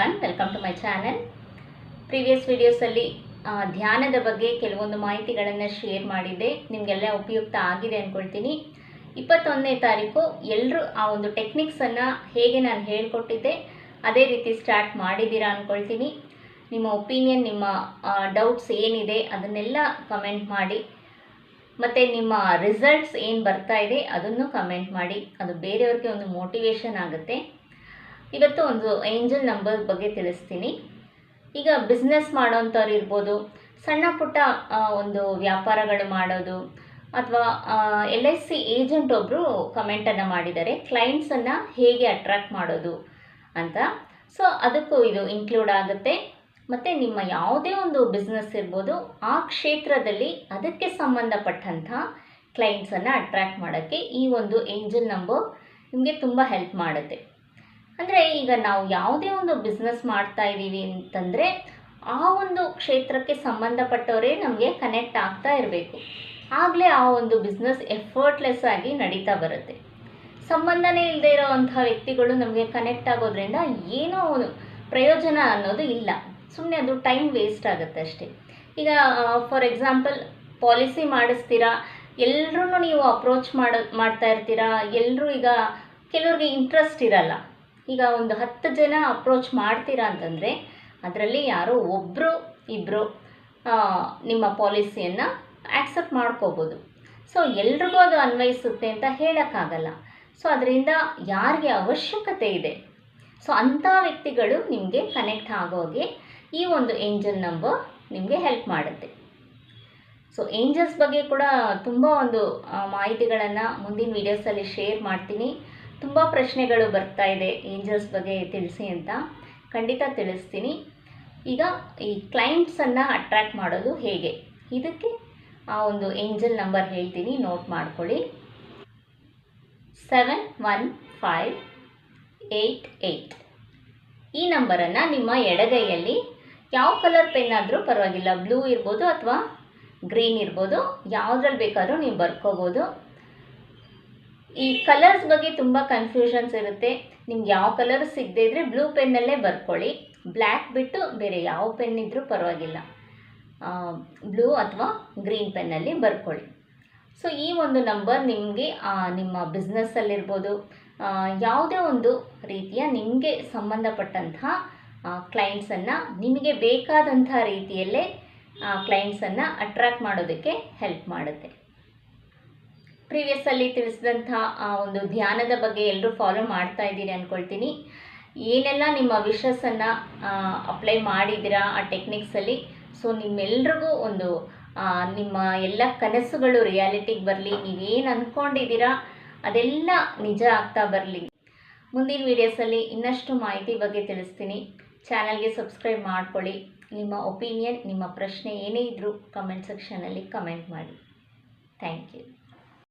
Everyone, welcome to my channel. Previous ವಿಡಿಯೋಸಲ್ಲಿ ಧ್ಯಾನದ ಬಗ್ಗೆ ಕೆಲವೊಂದು ಮಾಹಿತಿಗಳನ್ನು ಶೇರ್ ಮಾಡಿದ್ದೆ. ನಿಮಗೆಲ್ಲ ಉಪಯುಕ್ತ ಆಗಿದೆ ಅಂದ್ಕೊಳ್ತೀನಿ. 21ನೇ ತಾರೀಕು ಎಲ್ಲರೂ ಆ ಒಂದು ಟೆಕ್ನಿಕ್ಸನ್ನು ಹೇಗೆ ನಾನು ಹೇಳಿಕೊಟ್ಟಿದ್ದೆ ಅದೇ ರೀತಿ ಸ್ಟಾರ್ಟ್ ಮಾಡಿದ್ದೀರಾ ಅಂದ್ಕೊಳ್ತೀನಿ. ನಿಮ್ಮ ಒಪಿನಿಯನ್, ನಿಮ್ಮ ಡೌಟ್ಸ್ ಏನಿದೆ ಅದನ್ನೆಲ್ಲ ಕಮೆಂಟ್ ಮಾಡಿ. ಮತ್ತು ನಿಮ್ಮ ರಿಸಲ್ಟ್ಸ್ ಏನು ಬರ್ತಾ ಇದೆ ಅದನ್ನು ಕಮೆಂಟ್ ಮಾಡಿ. ಅದು ಬೇರೆಯವ್ರಿಗೆ ಒಂದು ಮೋಟಿವೇಶನ್ ಆಗುತ್ತೆ. ಇವತ್ತು ಒಂದು ಏಂಜಲ್ ನಂಬರ್ ಬಗ್ಗೆ ತಿಳಿಸ್ತೀನಿ. ಈಗ ಬಿಸ್ನೆಸ್ ಮಾಡೋಂಥವ್ರು ಇರ್ಬೋದು, ಸಣ್ಣ ಪುಟ್ಟ ಒಂದು ವ್ಯಾಪಾರಗಳು ಮಾಡೋದು, ಅಥವಾ LIC ಏಜೆಂಟ್ ಒಬ್ಬರು ಕಮೆಂಟನ್ನು ಮಾಡಿದ್ದಾರೆ, ಕ್ಲೈಂಟ್ಸನ್ನು ಹೇಗೆ ಅಟ್ರ್ಯಾಕ್ಟ್ ಮಾಡೋದು ಅಂತ. ಸೊ ಅದಕ್ಕೂ ಇದು ಇನ್ಕ್ಲೂಡ್ ಆಗುತ್ತೆ. ಮತ್ತು ನಿಮ್ಮ ಯಾವುದೇ ಒಂದು ಬಿಸ್ನೆಸ್ ಇರ್ಬೋದು, ಆ ಕ್ಷೇತ್ರದಲ್ಲಿ ಅದಕ್ಕೆ ಸಂಬಂಧಪಟ್ಟಂಥ ಕ್ಲೈಂಟ್ಸನ್ನು ಅಟ್ರ್ಯಾಕ್ಟ್ ಮಾಡೋಕ್ಕೆ ಈ ಒಂದು ಏಂಜಲ್ ನಂಬರ್ ನಿಮಗೆ ತುಂಬ ಹೆಲ್ಪ್ ಮಾಡುತ್ತೆ. ಅಂದರೆ ಈಗ ನಾವು ಯಾವುದೇ ಒಂದು ಬಿಸ್ನೆಸ್ ಮಾಡ್ತಾ ಇದ್ದೀವಿ ಅಂತಂದರೆ ಆ ಒಂದು ಕ್ಷೇತ್ರಕ್ಕೆ ಸಂಬಂಧಪಟ್ಟವರೇ ನಮಗೆ ಕನೆಕ್ಟ್ ಆಗ್ತಾ ಇರಬೇಕು. ಆಗಲೇ ಆ ಒಂದು ಬಿಸ್ನೆಸ್ ಎಫರ್ಟ್ಲೆಸ್ ಆಗಿ ನಡೀತಾ ಬರುತ್ತೆ. ಸಂಬಂಧನೇ ಇಲ್ಲದೆ ಇರೋವಂಥ ವ್ಯಕ್ತಿಗಳು ನಮಗೆ ಕನೆಕ್ಟ್ ಆಗೋದ್ರಿಂದ ಏನೋ ಪ್ರಯೋಜನ ಅನ್ನೋದು ಇಲ್ಲ. ಸುಮ್ಮನೆ ಅದು ಟೈಮ್ ವೇಸ್ಟ್ ಆಗುತ್ತೆ ಅಷ್ಟೇ. ಈಗ ಫಾರ್ ಎಕ್ಸಾಂಪಲ್ ಪಾಲಿಸಿ ಮಾಡಿಸ್ತೀರಾ, ಎಲ್ಲರೂ ನೀವು ಅಪ್ರೋಚ್ ಮಾಡ್ತಾ ಇರ್ತೀರಾ. ಎಲ್ಲರೂ ಈಗ ಕೆಲವ್ರಿಗೆ ಇಂಟ್ರೆಸ್ಟ್ ಇರಲ್ಲ. ಈಗ ಒಂದು 10 ಜನ ಅಪ್ರೋಚ್ ಮಾಡ್ತೀರಾ ಅಂತಂದರೆ ಅದರಲ್ಲಿ ಯಾರೋ ಒಬ್ಬರು ಇಬ್ಬರು ನಿಮ್ಮ ಪಾಲಿಸಿಯನ್ನು ಆ್ಯಕ್ಸೆಪ್ಟ್ ಮಾಡ್ಕೋಬೋದು. ಸೊ ಎಲ್ರಿಗೂ ಅದು ಅನ್ವಯಿಸುತ್ತೆ ಅಂತ ಹೇಳೋಕ್ಕಾಗಲ್ಲ. ಸೊ ಅದರಿಂದ ಯಾರಿಗೆ ಅವಶ್ಯಕತೆ ಇದೆ, ಸೊ ಅಂಥ ವ್ಯಕ್ತಿಗಳು ನಿಮಗೆ ಕನೆಕ್ಟ್ ಆಗೋಗೆ ಈ ಒಂದು ಏಂಜಲ್ ನಂಬರ್ ನಿಮಗೆ ಹೆಲ್ಪ್ ಮಾಡುತ್ತೆ. ಸೊ ಏಂಜಲ್ಸ್ ಬಗ್ಗೆ ಕೂಡ ತುಂಬ ಒಂದು ಮಾಹಿತಿಗಳನ್ನು ಮುಂದಿನ ವೀಡಿಯೋಸಲ್ಲಿ ಶೇರ್ ಮಾಡ್ತೀನಿ. ತುಂಬ ಪ್ರಶ್ನೆಗಳು ಬರ್ತಾ ಇದೆ ಏಂಜಲ್ಸ್ ಬಗ್ಗೆ ತಿಳಿಸಿ ಅಂತ. ಖಂಡಿತ ತಿಳಿಸ್ತೀನಿ. ಈಗ ಈ ಕ್ಲೈಂಟ್ಸನ್ನು ಅಟ್ರ್ಯಾಕ್ಟ್ ಮಾಡೋದು ಹೇಗೆ, ಇದಕ್ಕೆ ಆ ಒಂದು ಏಂಜಲ್ ನಂಬರ್ ಹೇಳ್ತೀನಿ, ನೋಟ್ ಮಾಡ್ಕೊಳ್ಳಿ. 7158. ಈ ನಂಬರನ್ನು ನಿಮ್ಮ ಎಡಗೈಯಲ್ಲಿ ಯಾವ ಕಲರ್ ಪೆನ್ ಆದರೂ ಪರವಾಗಿಲ್ಲ, ಬ್ಲೂ ಇರ್ಬೋದು ಅಥವಾ ಗ್ರೀನ್ ಇರ್ಬೋದು, ಯಾವುದ್ರಲ್ಲಿ ಬೇಕಾದರೂ ನೀವು ಬರ್ಕೋಬೋದು. ಈ ಕಲರ್ಸ್ ಬಗ್ಗೆ ತುಂಬ ಕನ್ಫ್ಯೂಷನ್ಸ್ ಇರುತ್ತೆ. ನಿಮ್ಗೆ ಯಾವ ಕಲರ್ ಸಿಗದೇ ಇದ್ದರೆ ಬ್ಲೂ ಪೆನ್ನಲ್ಲೇ ಬರ್ಕೊಳ್ಳಿ. ಬ್ಲ್ಯಾಕ್ ಬಿಟ್ಟು ಬೇರೆ ಯಾವ ಪೆನ್ ಇದ್ದರೂ ಪರವಾಗಿಲ್ಲ, ಬ್ಲೂ ಅಥವಾ ಗ್ರೀನ್ ಪೆನ್ನಲ್ಲಿ ಬರ್ಕೊಳ್ಳಿ. ಸೊ ಈ ಒಂದು ನಂಬರ್ ನಿಮಗೆ ನಿಮ್ಮ ಬಿಸ್ನೆಸ್ಸಲ್ಲಿರ್ಬೋದು, ಯಾವುದೇ ಒಂದು ರೀತಿಯ ನಿಮಗೆ ಸಂಬಂಧಪಟ್ಟಂಥ ಕ್ಲೈಂಟ್ಸನ್ನು, ನಿಮಗೆ ಬೇಕಾದಂಥ ರೀತಿಯಲ್ಲೇ ಕ್ಲೈಂಟ್ಸನ್ನು ಅಟ್ರ್ಯಾಕ್ಟ್ ಮಾಡೋದಕ್ಕೆ ಹೆಲ್ಪ್ ಮಾಡುತ್ತೆ. ಪ್ರೀವಿಯಸ್ಸಲ್ಲಿ ತಿಳಿಸಿದಂಥ ಒಂದು ಧ್ಯಾನದ ಬಗ್ಗೆ ಎಲ್ಲರೂ ಫಾಲೋ ಮಾಡ್ತಾ ಇದ್ದೀರಿ ಅಂದ್ಕೊಳ್ತೀನಿ. ಏನೆಲ್ಲ ನಿಮ್ಮ ವಿಷಸ್ಸನ್ನು ಅಪ್ಲೈ ಮಾಡಿದ್ದೀರಾ ಆ ಟೆಕ್ನಿಕ್ಸಲ್ಲಿ, ಸೊ ನಿಮ್ಮೆಲ್ರಿಗೂ ಒಂದು ನಿಮ್ಮ ಎಲ್ಲ ಕನಸುಗಳು ರಿಯಾಲಿಟಿಗೆ ಬರಲಿ. ನೀವೇನು ಅಂದ್ಕೊಂಡಿದ್ದೀರಾ ಅದೆಲ್ಲ ನಿಜ ಆಗ್ತಾ ಬರಲಿ. ಮುಂದಿನ ವೀಡಿಯೋಸಲ್ಲಿ ಇನ್ನಷ್ಟು ಮಾಹಿತಿ ಬಗ್ಗೆ ತಿಳಿಸ್ತೀನಿ. ಚಾನಲ್ಗೆ ಸಬ್ಸ್ಕ್ರೈಬ್ ಮಾಡ್ಕೊಳ್ಳಿ. ನಿಮ್ಮ ಒಪಿನಿಯನ್, ನಿಮ್ಮ ಪ್ರಶ್ನೆ ಏನೇ ಇದ್ದರೂ ಕಮೆಂಟ್ ಸೆಕ್ಷನಲ್ಲಿ ಕಮೆಂಟ್ ಮಾಡಿ. Thank you.